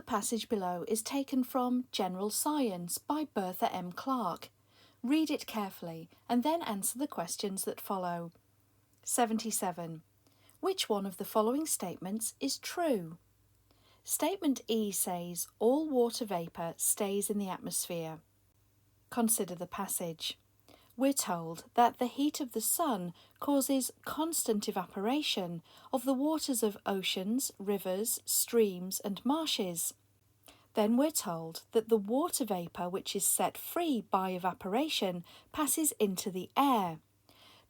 passage below is taken from General Science by Bertha M. Clark. Read it carefully and then answer the questions that follow. 77. Which one of the following statements is true? Statement E says all water vapour stays in the atmosphere. Consider the passage. We're told that the heat of the sun causes constant evaporation of the waters of oceans, rivers, streams and marshes. Then we're told that the water vapour which is set free by evaporation passes into the air.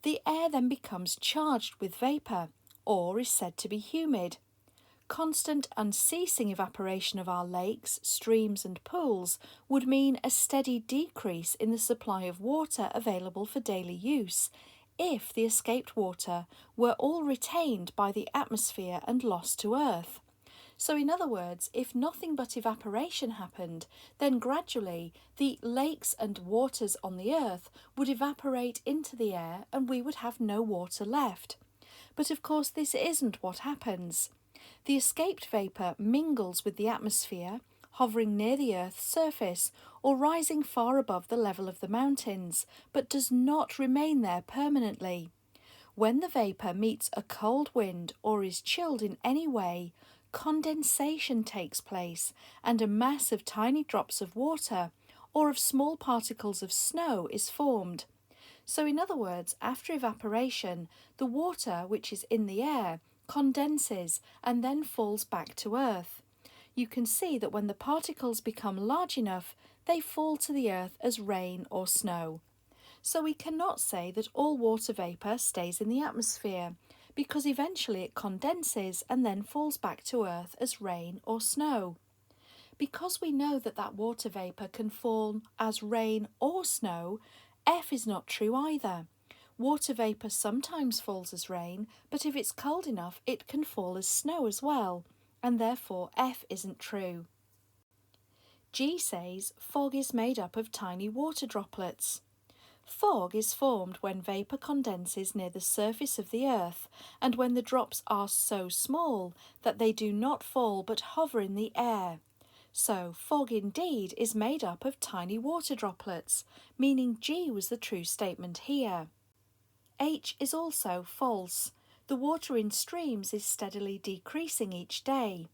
The air then becomes charged with vapour, or is said to be humid. Constant unceasing evaporation of our lakes, streams and pools would mean a steady decrease in the supply of water available for daily use if the escaped water were all retained by the atmosphere and lost to Earth. So in other words, if nothing but evaporation happened, then gradually the lakes and waters on the Earth would evaporate into the air and we would have no water left. But of course this isn't what happens. The escaped vapour mingles with the atmosphere, hovering near the Earth's surface or rising far above the level of the mountains, but does not remain there permanently. When the vapour meets a cold wind or is chilled in any way, condensation takes place and a mass of tiny drops of water or of small particles of snow is formed. So in other words, after evaporation, the water which is in the air condenses and then falls back to Earth. You can see that when the particles become large enough, they fall to the Earth as rain or snow. So we cannot say that all water vapour stays in the atmosphere, because eventually it condenses and then falls back to Earth as rain or snow. Because we know that that water vapour can fall as rain or snow, F is not true either. Water vapour sometimes falls as rain, but if it's cold enough it can fall as snow as well, and therefore F isn't true. G says fog is made up of tiny water droplets. Fog is formed when vapour condenses near the surface of the Earth and when the drops are so small that they do not fall but hover in the air. So fog indeed is made up of tiny water droplets, meaning G was the true statement here. H is also false. The water in streams is steadily decreasing each day.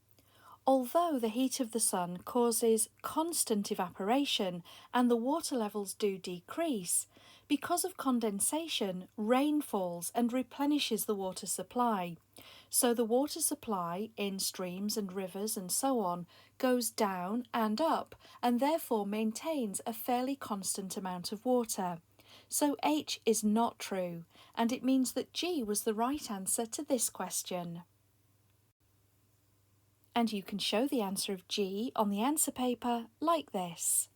Although the heat of the sun causes constant evaporation and the water levels do decrease, because of condensation, rain falls and replenishes the water supply. So the water supply in streams and rivers and so on goes down and up and therefore maintains a fairly constant amount of water. So H is not true, and it means that G was the right answer to this question. And you can show the answer of G on the answer paper like this.